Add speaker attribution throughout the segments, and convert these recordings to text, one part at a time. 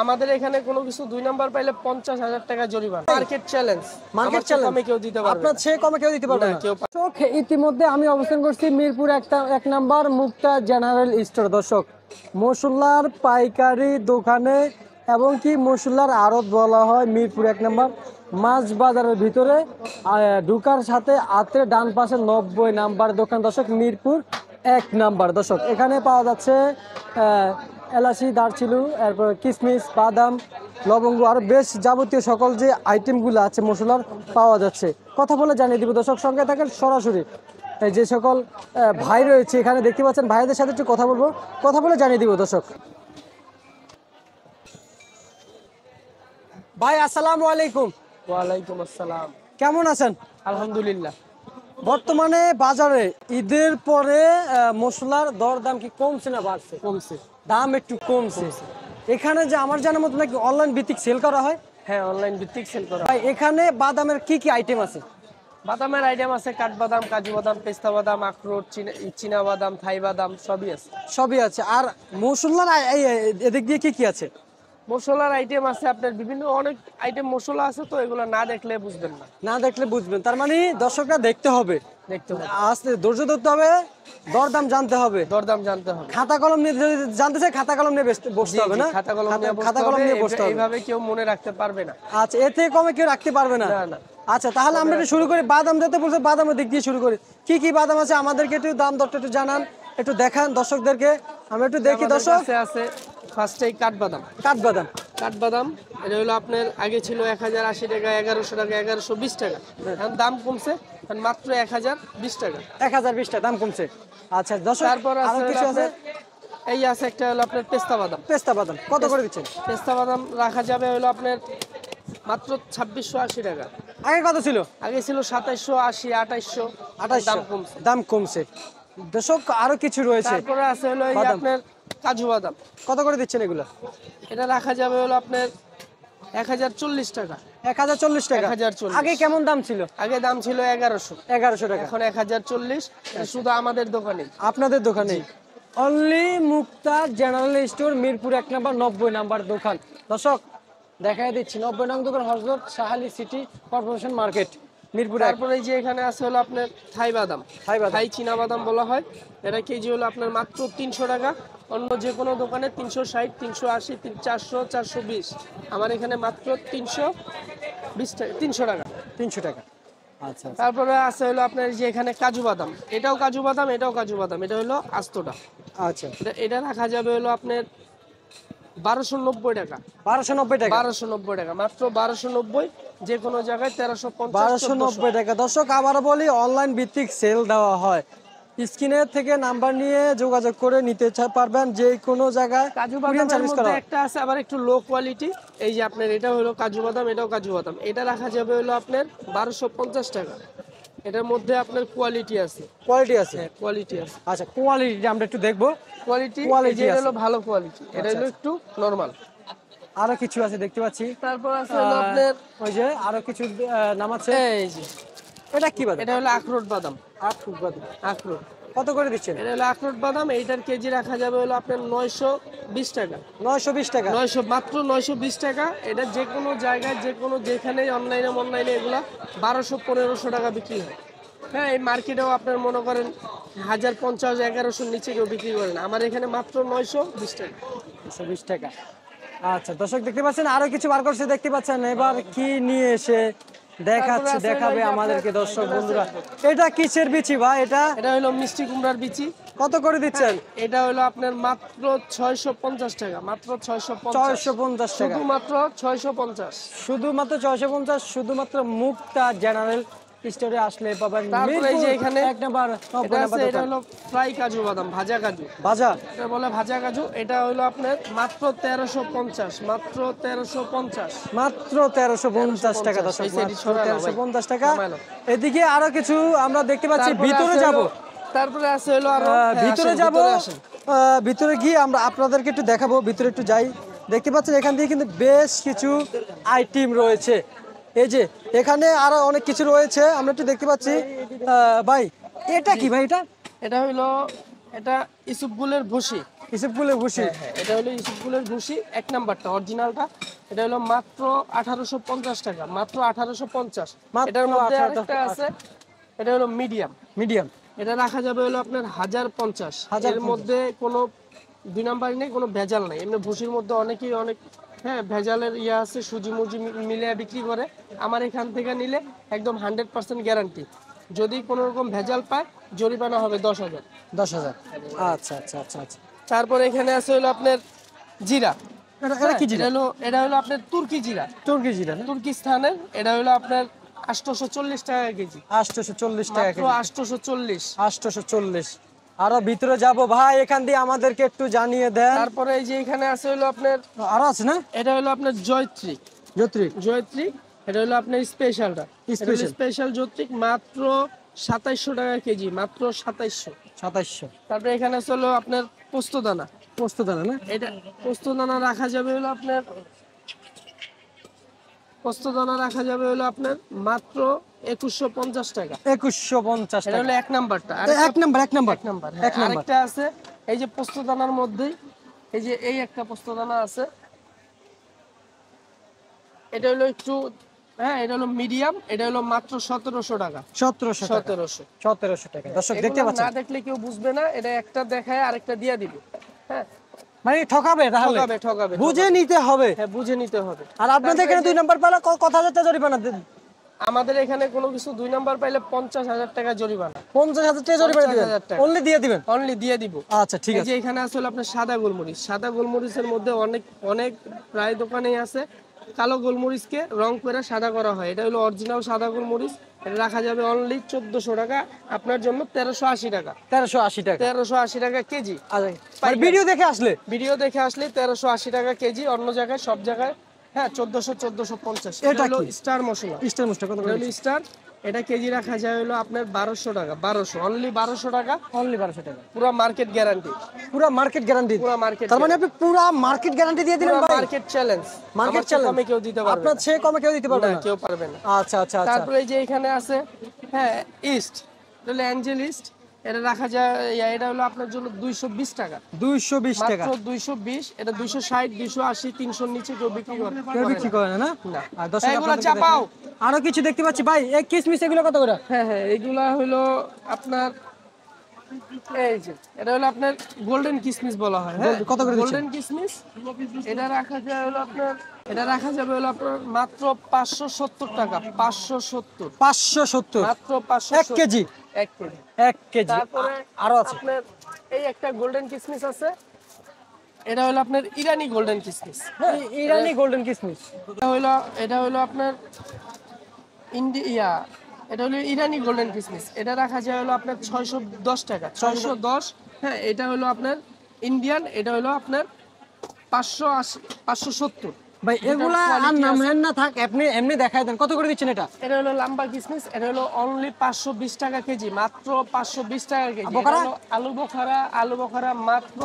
Speaker 1: আমাদের এখানে কোনো কিছু ২ নাম্বার পাইলে ৫০,০০০ টাকা জরিমানা। Market challenge.
Speaker 2: মার্কেট চ্যালেঞ্জ
Speaker 1: কমে কেউ দিতে পারবে
Speaker 2: আপনার
Speaker 1: না।
Speaker 2: চেয়ে কমে কেউ দিতে পারবে না। দর্শক, ইতিমধ্যে আমি অবস্থান করছি মিরপুর ১ নাম্বার মুক্তা জেনারেল স্টোর। দর্শক, মশলার পাইকারি দোকানে এবং কি মশলার আড়ত বলা হয় মিরপুর ১ নাম্বার মাছ বাজারের ভিতরে ঢুকার সাথে আত্রে ডান পাশে ৯০ নাম্বার দোকান। দর্শক, মিরপুর ১ নাম্বার। দর্শক, এখানে পাওয়া যাচ্ছে এলাচি, দারচিনি, এরপর কিশমিশ, বাদাম, লবঙ্গ আর বেশ যাবতীয় সকল যে আইটেমগুলো আছে মশলার পাওয়া যাচ্ছে। কথা বলে জানিয়ে দিব দর্শক, সঙ্গে থাকেন সরাসরি যে সকল ভাই রয়েছে এখানে দেখতে পাচ্ছেন, ভাইদের সাথে একটু কথা বলবো, কথা বলে জানিয়ে দিব দর্শক। ভাই আসসালামু আলাইকুম।
Speaker 1: ওয়ালাইকুম আসসালাম।
Speaker 2: কেমন আছেন?
Speaker 1: আলহামদুলিল্লাহ।
Speaker 2: বর্তমানে বাজারে ঈদের পরে মশলার দরদাম কি কমছে না বাড়ছে?
Speaker 1: কমছে।
Speaker 2: দাম একটু কমছে। এখানে যে আমার জানার মতো নাকি অনলাইন ভিত্তিক সেল করা হয়।
Speaker 1: হ্যাঁ, অনলাইন ভিত্তিক সেল করা।
Speaker 2: ভাই এখানে বাদামের কি কি আইটেম আছে?
Speaker 1: বাদামের আইটেম আছে কাঠবাদাম, কাজু বাদাম, পেস্তা বাদাম, আখরোট, চীনা বাদাম, থাই বাদাম সবই আছে।
Speaker 2: সবই আছে। আর মশলার এদিক দিয়ে কি কি আছে?
Speaker 1: মশলার আইটেম আছে আপনার বিভিন্ন অনেক আইটেম মশলা আছে, তো এগুলো না দেখলে বুঝবেন না।
Speaker 2: না দেখলে বুঝবেন, তার মানে দর্শকরা দেখতে হবে,
Speaker 1: দেখতে হবে,
Speaker 2: আস্তে ধৈর্য ধরতে হবে, দরদাম জানতে হবে,
Speaker 1: দরদাম জানতে হবে।
Speaker 2: খাতা কলম নিয়ে যদি জানতে চাই খাতা কলম নিয়ে বসতে হবে না?
Speaker 1: খাতা কলম নিয়ে বসতে হবে। এইভাবে কেউ মনে রাখতে পারবে না।
Speaker 2: আচ্ছা, এর থেকে কমে কেউ রাখতে পারবে না?
Speaker 1: না না।
Speaker 2: আচ্ছা, তাহলে আমরা একটু শুরু করি। বাদাম যেতে বলছে, বাদামের দিক দিয়ে শুরু করি। কি কি বাদাম আছে আমাদেরকে একটু দাম দরটা একটু জানান, একটু দেখান দর্শকদেরকে, আমরা একটু দেখি। দর্শক
Speaker 1: আছে ফার্স্টেই কাঠবাদাম।
Speaker 2: কাঠবাদাম,
Speaker 1: কাঠবাদাম এটা হলো আপনার আগে ছিল ১০৮০ টাকা, ১১০০ টাকা, ১১২০ টাকা। এখন দাম কমছে, এখন মাত্র ১০২০ টাকা।
Speaker 2: ১০২০ টাকা দাম কমছে। আচ্ছা দর্শক,
Speaker 1: তারপর
Speaker 2: আরো কিছু আছে?
Speaker 1: এই আছে একটা হলো আপনার পেস্তা বাদাম।
Speaker 2: পেস্তা বাদাম কত করে দিচ্ছেন?
Speaker 1: পেস্তা বাদাম রাখা যাবে হলো আপনার মাত্র ২৬৮০ টাকা।
Speaker 2: আগে কত ছিল?
Speaker 1: আগে ছিল ২৭৮০, ২৮০০। দাম কমছে,
Speaker 2: দাম কমছে। দর্শক, আরো কিছু রয়েছে।
Speaker 1: তারপরে আছে হলো এই আপনার কাজু বাদাম।
Speaker 2: কত করে দিচ্ছেন এগুলো?
Speaker 1: এটা রাখা যাবে হলো আপনার ১০৪০ টাকা।
Speaker 2: ১০৪০ টাকা।
Speaker 1: ১০৪০।
Speaker 2: আগে কেমন দাম ছিল?
Speaker 1: আগে দাম ছিল ১১০০।
Speaker 2: ১১০০ টাকা।
Speaker 1: এখন ১০৪০। শুধু আমাদের দোকানে।
Speaker 2: আপনাদের দোকানে only Mukta general store, Mirpur ১ number ৯০ number দোকান। দর্শক দেখাই দিচ্ছি, ৯০ নং দোকান, Hazrat Shahali city corporation market, Mirpur ১।
Speaker 1: তারপরে যে এখানে আছে হলো আপনার থাই বাদাম। থাই চীনা বাদাম বলা হয়। এটা কেজি হলো আপনার মাত্র ৩০০ টাকা। অন্য যে কোনো দোকানে ৩৬০, ৩৮০, ৪০০, ৪২০। আমার এখানে মাত্র ৩২০ টাকা, ৩০০ টাকা।
Speaker 2: ৩০০ টাকা। আচ্ছা।
Speaker 1: তারপরে আছে হলো আপনার যে এখানে কাজু বাদাম। এটাও কাজু বাদাম, এটাও কাজু বাদাম। এটা হলো আস্তটা।
Speaker 2: আচ্ছা,
Speaker 1: এটা রাখা যাবে হলো আপনার ১২৯০ টাকা।
Speaker 2: ১২৯০ টাকা।
Speaker 1: ১২৯০ টাকা, মাত্র ১২৯০। যে কোনো জায়গায় ১৩৫০,
Speaker 2: ১২৯০ টাকা। দর্শক আবারও বলি, অনলাইন ভিত্তিক সেল দেওয়া হয়। স্ক্রিনের থেকে নাম্বার নিয়ে যোগাযোগ করে নিতে পারবেন যে কোনো জায়গায়।
Speaker 1: কাজু বাদামের মধ্যে একটা আছে আবার একটু লো কোয়ালিটি। এই যে আপনার এটা হলো কাজু বাদাম, এটাও কাজু বাদাম। এটা রাখা যাবে হলো আপনার ১২৫০ টাকা। এটার মধ্যে আপনার কোয়ালিটি আছে।
Speaker 2: কোয়ালিটি আছে?
Speaker 1: হ্যাঁ, কোয়ালিটি আছে।
Speaker 2: আচ্ছা, কোয়ালিটি আমরা একটু দেখবো।
Speaker 1: কোয়ালিটি
Speaker 2: আছে,
Speaker 1: হলো ভালো কোয়ালিটি, এটা হলো একটু নরমাল।
Speaker 2: আরো কিছু আছে দেখতে পাচ্ছি।
Speaker 1: তারপর আছে হলো আপনার
Speaker 2: ওই যে আরো কিছু নাম আছে।
Speaker 1: এই যে
Speaker 2: এটা কি বাদাম?
Speaker 1: এটা হলো আখরোট বাদাম।
Speaker 2: আখরোট বাদাম।
Speaker 1: আখরোট
Speaker 2: কত করে দিচ্ছেন?
Speaker 1: এটা হলো আখরোট বাদাম। এইটার কেজি রাখা যাবে হলো আপনার ৯২০ টাকা।
Speaker 2: ৯২০ টাকা।
Speaker 1: মাত্র ৯২০ টাকা। এটা যে কোনো জায়গায় যে কোনো যেখানেই অনলাইনে এগুলা ১২০০-১৫০০ টাকা বিক্রি হয়। হ্যাঁ, এই মার্কেটেও আপনার মনে করেন ১০৫০, ১১০০ নিচে কেউ বিক্রি করেন। আমার এখানে মাত্র ৯২০ টাকা।
Speaker 2: ৯২০ টাকা। আচ্ছা দর্শক দেখতে পাচ্ছেন, আরো কিছু বার করছে দেখতে পাচ্ছেন। এবার কি নিয়ে এসে দেখাবে আমাদেরকে দর্শক বন্ধুরা। এটা কিসের বিচি ভাই? এটা
Speaker 1: হলো মিষ্টি কুমড়ার বিচি।
Speaker 2: কত করে দিচ্ছেন?
Speaker 1: এটা হলো আপনার মাত্র ৬৫০ টাকা। মাত্র
Speaker 2: ৬৫০ টাকা।
Speaker 1: শুধুমাত্র ৬৫০।
Speaker 2: শুধুমাত্র ৬৫০। শুধুমাত্র মুক্তা জেনারেল স্টোরে আসলে পাবেন।
Speaker 1: তারপরে এই যে এখানে
Speaker 2: ১ নাম্বার ৯০ নাম্বার
Speaker 1: এটা হলো ফ্রাই কাজু বাদাম, ভাজা কাজু।
Speaker 2: ভাজা?
Speaker 1: এটা বলে ভাজা কাজু। এটা হলো আপনার মাত্র ১৩৫০। মাত্র ১৩৫০।
Speaker 2: মাত্র ১৩৫০ টাকা। দর্শক ১৩৫০ টাকা। এদিকে আরো কিছু আমরা দেখতে পাচ্ছি। ভিতরে যাব।
Speaker 1: তারপরে আছে হলো আরো
Speaker 2: ভিতরে যাব। ভিতরে গিয়ে আমরা আপনাদেরকে একটু দেখাবো। ভিতরে একটু যাই। দেখতে পাচ্ছেন এখান দিয়ে কিন্তু বেশ কিছু আইটেম রয়েছে। এই যে এখানে আরো অনেক কিছু রয়েছে, আমরা একটু দেখতে পাচ্ছি। ভাই এটা কি ভাই? এটা
Speaker 1: হলো এটা ইসুপগুলের ভুসি।
Speaker 2: ইসবগুলের ভুসি।
Speaker 1: হ্যাঁ হ্যাঁ, এটা হলো ইসবগুলের ভুসি, 1 নাম্বারটা অরিজিনালটা। এটা হলো মাত্র 1850 টাকা, মাত্র 1850।
Speaker 2: মাত্র
Speaker 1: এটার মধ্যে
Speaker 2: 1850
Speaker 1: আরেকটা আছে, এটা হলো মিডিয়াম।
Speaker 2: মিডিয়াম।
Speaker 1: এটা রাখা যাবে হলো আপনার 1050। এর মধ্যে কোনো 2 নাম্বার নেই, কোনো ভেজাল নাই। এমনি ভুসির মধ্যে অনেকেই অনেক হ্যাঁ ভেজালের ইয়ে আছে, সুজি মুজি মিলিয়ে বিক্রি করে। আমার এখান থেকে নিলে একদম 100% গ্যারান্টি। যদি কোনো রকম ভেজাল পায় জরিমানা হবে 10,000।
Speaker 2: 10,000। আচ্ছা আচ্ছা আচ্ছা আচ্ছা।
Speaker 1: তারপরে এখানে আছে হলো আপনার জিরা।
Speaker 2: এটা কি জিরা?
Speaker 1: এটা হলো আপনার তুর্কি জিরা,
Speaker 2: তুর্কি জিরা না?
Speaker 1: তুর্কিস্তানের। এটা হলো আপনার 840 টাকা কেজি,
Speaker 2: 840 টাকা
Speaker 1: মাত্র
Speaker 2: কেজি।
Speaker 1: 840।
Speaker 2: 840। আরো ভিতরে যাব ভাই, এখান দিয়ে আমাদেরকে একটু জানিয়ে দেন।
Speaker 1: তারপরে এই যে এখানে আছে হলো আপনার,
Speaker 2: আরো আছে না?
Speaker 1: এটা হলো আপনার জয়ত্রী।
Speaker 2: জয়ত্রী।
Speaker 1: জয়ত্রী, এটা হলো আপনার স্পেশালটা। স্পেশাল জয়ত্রী মাত্র 2700 টাকা কেজি, মাত্র 2700।
Speaker 2: 2700।
Speaker 1: তারপরে এখানে আছে হলো আপনার পোস্তদানা।
Speaker 2: পোস্তদানা না?
Speaker 1: এটা পোস্তদানা রাখা যাবে হলো আপনার, পোস্তদানা রাখা যাবে হলো আপনার মাত্র 2150 টাকা।
Speaker 2: 2150
Speaker 1: এটা
Speaker 2: টাকা।
Speaker 1: হলো 1 নাম্বারটা।
Speaker 2: এক নাম্বার, এক নাম্বার,
Speaker 1: এক নাম্বার।
Speaker 2: এক নাম্বার।
Speaker 1: আরেকটা আছে এই যে পোস্তদানার মধ্যেই, এই যে এই একটা পোস্তদানা আছে। এটা হলো একটু হ্যাঁ, এটা হলো মিডিয়াম। এটা হলো মাত্র 1700 টাকা।
Speaker 2: 1700 টাকা। 1700 টাকা। দর্শক দেখতে
Speaker 1: এগুলো
Speaker 2: পাচ্ছেন,
Speaker 1: না দেখলে কেউ বুঝবে না। এটা একটা দেখায় আরেকটা দিয়ে দিবে। হ্যাঁ,
Speaker 2: মানে ঠকাবে তাহলে।
Speaker 1: ঠকাবে ঠকাবে।
Speaker 2: বুঝে নিতে হবে।
Speaker 1: হ্যাঁ, বুঝে নিতে হবে।
Speaker 2: আর আপনাদের এখানে 2 নাম্বার পেলে কত হাজার টাকা জরিমানা দেন?
Speaker 1: আমাদের এখানে কোনো কিছু 2 নাম্বার পাইলে 50,000 টাকা জরিমানা।
Speaker 2: 50,000 টাকা জরিমানা দিবেন?
Speaker 1: 50,000 টাকা।
Speaker 2: অনলি দিয়ে দিবেন?
Speaker 1: অনলি দিয়ে দিব।
Speaker 2: আচ্ছা ঠিক
Speaker 1: এই
Speaker 2: আছে।
Speaker 1: যে এখানে আছে হলো আপনার সাদা গোলমরিচ। সাদা গোলমরিচের মধ্যে অনেক অনেক প্রায় দোকানেই আছে কালো গোলমরিচকে রং করে সাদা করা হয়। এটা হলো অরিজিনাল সাদা গোলমরিচ। এটা রাখা যাবে অনলি 1400 টাকা, আপনার জন্য 1380 টাকা।
Speaker 2: 1380 টাকা।
Speaker 1: 1380 টাকা কেজি।
Speaker 2: আর ভিডিও দেখে আসলে?
Speaker 1: ভিডিও দেখে আসলে 1380 টাকা কেজি। অন্য জায়গায় সব জায়গায় হ্যাঁ 1400 1450। এটা হলো স্টার মশলা।
Speaker 2: স্টার মশলা কত
Speaker 1: এটা
Speaker 2: করে?
Speaker 1: হলো স্টার। এটা কেজি রাখা যায় হলো আপনার 1200 টাকা। 1200, অনলি 1200 টাকা।
Speaker 2: অনলি 1200 টাকা।
Speaker 1: পুরো মার্কেট গ্যারান্টি।
Speaker 2: পুরো মার্কেট গ্যারান্টি।
Speaker 1: পুরো মার্কেট।
Speaker 2: তার মানে আপনি পুরো মার্কেট গ্যারান্টি দিয়ে দিলেন ভাই?
Speaker 1: Market challenge.
Speaker 2: Market challenge.
Speaker 1: কমে কেউ দিতে পারবে না।
Speaker 2: আপনার চেয়ে কমে কেউ দিতে পারবে না?
Speaker 1: কেউ পারবে না।
Speaker 2: আচ্ছা আচ্ছা আচ্ছা।
Speaker 1: তারপরে এই যে এখানে আছে হ্যাঁ ইস্ট, এটা হলো অ্যাঞ্জেল ইস্ট। এটা রাখা যায়, এটা হলো আপনার জন্য 220 টাকা।
Speaker 2: 220 টাকা।
Speaker 1: মাত্র 220। এটা 260 280 300 নিচে কেউ বিক্রি করে
Speaker 2: কেউ বিক্রি করে না?
Speaker 1: না।
Speaker 2: আর দর্শক
Speaker 1: এগুলা
Speaker 2: আপনাদেরকে
Speaker 1: চাপাও।
Speaker 2: দেখেন। আরো কিছু দেখতে পাচ্ছি ভাই, এই কিসমিস এগুলো কত করে?
Speaker 1: হ্যাঁ হ্যাঁ, এগুলা হলো আপনার এই যে এটা হলো আপনার গোল্ডেন কিসমিস বলা হয়। হ্যাঁ,
Speaker 2: কত করে দিচ্ছেন?
Speaker 1: গোল্ডেন কিসমিস। এটা রাখা যায় হলো আপনার, এটা রাখা যাবে হলো আপনার মাত্র 570 টাকা। 570।
Speaker 2: 570
Speaker 1: মাত্র 570।
Speaker 2: 1 কেজি?
Speaker 1: 1 কেজি।
Speaker 2: 1 কেজি।
Speaker 1: তারপরে
Speaker 2: আরো আছে
Speaker 1: আপনার এই একটা গোল্ডেন কিসমিস আছে। এটা হলো আপনার ইরানি গোল্ডেন কিসমিস। হ্যাঁ,
Speaker 2: ইরানি গোল্ডেন কিসমিস।
Speaker 1: এটা হলো আপনার ইন্ডিয়া, এটা হলো ইরানি গোল্ডেন কিসমিস। এটা রাখা যায় হলো আপনার 610 টাকা। 610। হ্যাঁ, এটা হলো আপনার ইন্ডিয়ান। এটা হলো আপনার 580 570।
Speaker 2: ভাই এগুলা আর নাম হেন না থাক, আপনি এমনি দেখাই দেন কত করে দিচ্ছেন এটা?
Speaker 1: এটা হলো লাম্বা কিসমিস। এটা হলো অনলি 520 টাকা কেজি, মাত্র 520 টাকা কেজি।
Speaker 2: বোখারা?
Speaker 1: এটা হলো আলু বোখারা। আলু বোখারা মাত্র,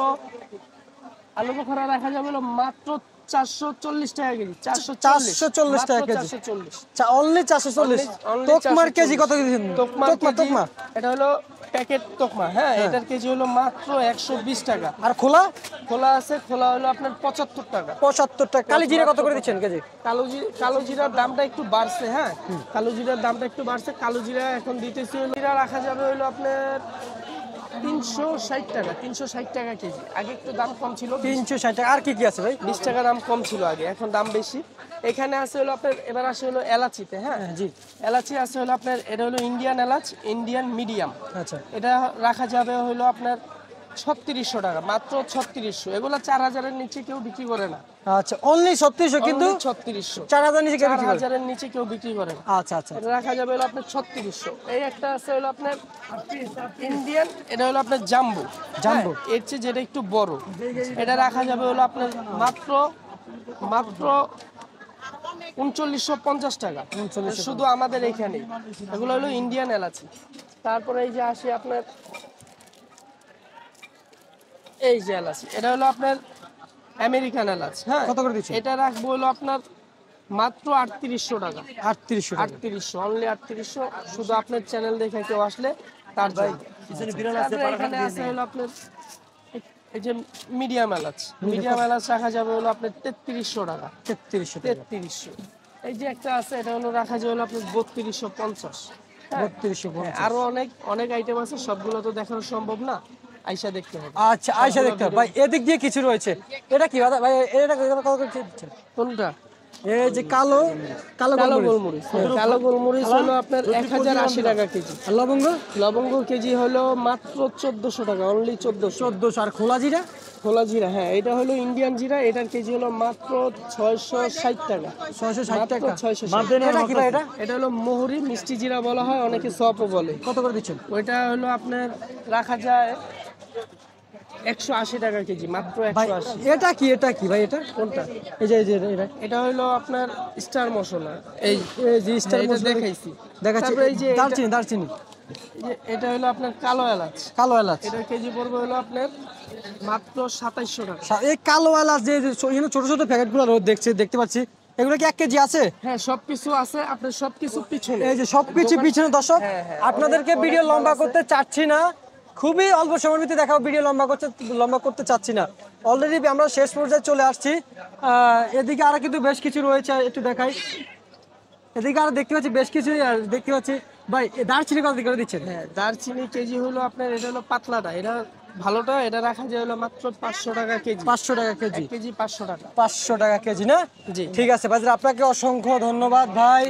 Speaker 1: আলু বোখারা রাখা যাবে হলো মাত্র 440 টাকা কেজি।
Speaker 2: 440 টাকা কেজি।
Speaker 1: 440।
Speaker 2: অনলি 440। তোকমার কেজি কত দিচ্ছেন?
Speaker 1: তোকমা
Speaker 2: তোকমা।
Speaker 1: এটা হলো প্যাকেট তোকমা। হ্যাঁ, এটার কেজি হলো মাত্র 120 টাকা।
Speaker 2: আর খোলা?
Speaker 1: খোলা আছে, খোলা হলো আপনার 75 টাকা।
Speaker 2: 75 টাকা। কালি জিরা কত করে দিচ্ছেন কেজি?
Speaker 1: কালো জিরার দামটা একটু বাড়ছে। হ্যাঁ, কালো জিরার দামটা একটু বাড়ছে। কালো জিরা এখন দিতেছি হলো, জিরা রাখা যাবে হলো আপনার 360 টাকা। 360 টাকা কেজি। আগে একটু দাম কম ছিল,
Speaker 2: 360 টাকা। আর কি কি আছে ভাই?
Speaker 1: 20 টাকা দাম কম ছিল আগে, এখন দাম বেশি। এখানে আছে হলো আপনার, এবার আসে হলো এলাচিতে। হ্যাঁ
Speaker 2: জি।
Speaker 1: এলাচি আছে হলো আপনার, এটা হলো ইন্ডিয়ান এলাচ, ইন্ডিয়ান মিডিয়াম।
Speaker 2: আচ্ছা।
Speaker 1: এটা রাখা যাবে হলো আপনার 3600 টাকা, মাত্র 3600। এগুলা 4000-এর নিচে কেউ বিক্রি করে না।
Speaker 2: আচ্ছা, অনলি 3600। কিন্তু
Speaker 1: 3600,
Speaker 2: 4000 নিচে কেউ বিক্রি করে?
Speaker 1: 4000-এর নিচে কেউ বিক্রি করে না।
Speaker 2: আচ্ছা আচ্ছা।
Speaker 1: এটা রাখা যাবে হলো আপনার 3600। এই একটা আছে হলো আপনার ইন্ডিয়ান, এটা হলো আপনার জাম্বো।
Speaker 2: জাম্বো।
Speaker 1: এর চেয়ে যেটা একটু বড়, এটা রাখা যাবে হলো আপনার মাত্র 3950 টাকা। শুধু আমাদের এখানে। এগুলো হলো ইন্ডিয়ান এলাচি। তারপরে এই যে আসি আপনার এই যে এলাচি, এটা হলো আপনার আমেরিকান এলাচ। হ্যাঁ,
Speaker 2: কত করে দিচ্ছেন?
Speaker 1: এটা রাখবো হলো আপনার মাত্র 3800 টাকা।
Speaker 2: 3800 টাকা।
Speaker 1: 3800, অনলি 3800। শুধু আপনার চ্যানেল দেখে কেউ আসলে তার ভাই। এখানে আছে হলো আপনার এই যে মিডিয়াম এলাচ, মিডিয়াম এলাচ রাখা যাবে হলো আপনার 3300 টাকা।
Speaker 2: 3300 টাকা।
Speaker 1: 3300। এই যে একটা আছে, এটা হলো রাখা যাবে হলো আপনার 3250।
Speaker 2: 3250।
Speaker 1: আরো অনেক অনেক আইটেম আছে, সবগুলো তো দেখানো সম্ভব না, আইসা দেখতে হবে।
Speaker 2: আচ্ছা আয়সা দেখতে হবে। ভাই এদিক দিয়ে কিছু রয়েছে, এটা কি ভাই? এটা কত করে দিচ্ছেন?
Speaker 1: কোনটা?
Speaker 2: এই যে কালো কালো
Speaker 1: কালো
Speaker 2: গোলমরিচ।
Speaker 1: গোলমরিচ। কালো গোলমরিচ হলো আপনার 1080 টাকা কেজি।
Speaker 2: আর লবঙ্গ?
Speaker 1: লবঙ্গ কেজি হলো মাত্র 1400 টাকা, অনলি 1400।
Speaker 2: 1400। আর খোলা জিরা?
Speaker 1: খোলা জিরা, হ্যাঁ এটা হলো ইন্ডিয়ান জিরা, এটার কেজি হলো মাত্র 660 টাকা।
Speaker 2: 660 টাকা।
Speaker 1: 660।
Speaker 2: এটা কি ভাই? এটা
Speaker 1: এটা হলো মোহরি, মিষ্টি জিরা বলা হয়, অনেকে সপও বলে।
Speaker 2: কত করে দিচ্ছেন?
Speaker 1: ওইটা হলো আপনার রাখা যায় 180 টাকা কেজি, মাত্র
Speaker 2: ভাই
Speaker 1: 180।
Speaker 2: এটা কি? এটা কি ভাই? এটা
Speaker 1: কোনটা?
Speaker 2: এই যে এটা
Speaker 1: এটা হলো আপনার স্টার মশলা।
Speaker 2: এই এই যে স্টার
Speaker 1: এটা
Speaker 2: মশলা
Speaker 1: দেখাইছি।
Speaker 2: দেখাচ্ছি।
Speaker 1: তারপরে এই যে
Speaker 2: দারচিনি দারচিনি
Speaker 1: এই যে এটা হলো আপনার কালো এলাচ।
Speaker 2: কালো এলাচ।
Speaker 1: এটার কেজি পড়বে হলো আপনার মাত্র 2700 টাকা।
Speaker 2: এই কালো এলাচ যে যে এখানে ছোট ছোট প্যাকেটগুলো দেখতে পাচ্ছি, এগুলো কি 1 কেজি আছে?
Speaker 1: হ্যাঁ সবকিছু আছে, আপনার সবকিছু পিছনে।
Speaker 2: এই যে সবকিছু পিছনে দর্শক।
Speaker 1: হ্যাঁ, হ্যাঁ।
Speaker 2: আপনাদেরকে ভিডিও লম্বা করতে চাচ্ছি না, খুবই অল্প সময়ের ভিতরে দেখাও, ভিডিও লম্বা করতে চাচ্ছি না। অলরেডি আমরা শেষ পর্যায়ে চলে আসছি। এদিকে আরো কিন্তু বেশ কিছু রয়েছে, একটু দেখাই। এদিকে আরো দেখতে পাচ্ছি বেশ কিছু, আর দেখতে পাচ্ছি ভাই দারচিনি কত করে দিচ্ছেন?
Speaker 1: হ্যাঁ দারচিনি কেজি হলো আপনার, এটা হলো পাতলাটা, এটা ভালোটা, এটা রাখা যায় হলো মাত্র 500 টাকা কেজি।
Speaker 2: 500 টাকা কেজি।
Speaker 1: 1 কেজি 500 টাকা।
Speaker 2: 500 টাকা কেজি না?
Speaker 1: জি।
Speaker 2: ঠিক আছে ভাই, আপনাকে অসংখ্য ধন্যবাদ ভাই,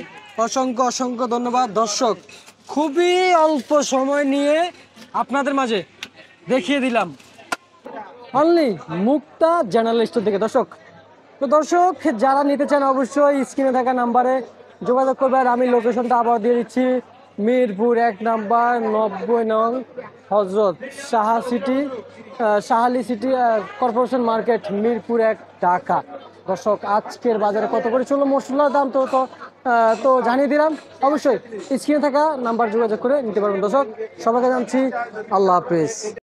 Speaker 2: অসংখ্য ধন্যবাদ। দর্শক খুবই অল্প সময় নিয়ে আপনাদের মাঝে দেখিয়ে দিলাম অনলি মুক্তা জেনারেল স্টোর থেকে। দর্শক তো দর্শক যারা নিতে চান অবশ্যই স্ক্রিনে থাকা নাম্বারে যোগাযোগ করবে। আর আমি লোকেশনটা আবার দিয়ে দিচ্ছি, মিরপুর 1 নাম্বার 90 নং হজরত Shah Ali city corporation market, Mirpur 1, Dhaka. দর্শক আজকের বাজারে কত করে চললো মশলার দাম তো জানিয়ে দিলাম। অবশ্যই স্ক্রিনে থাকা নাম্বার যোগাযোগ করে নিতে পারবেন। দর্শক সবাইকে জানাচ্ছি আল্লাহ হাফেজ।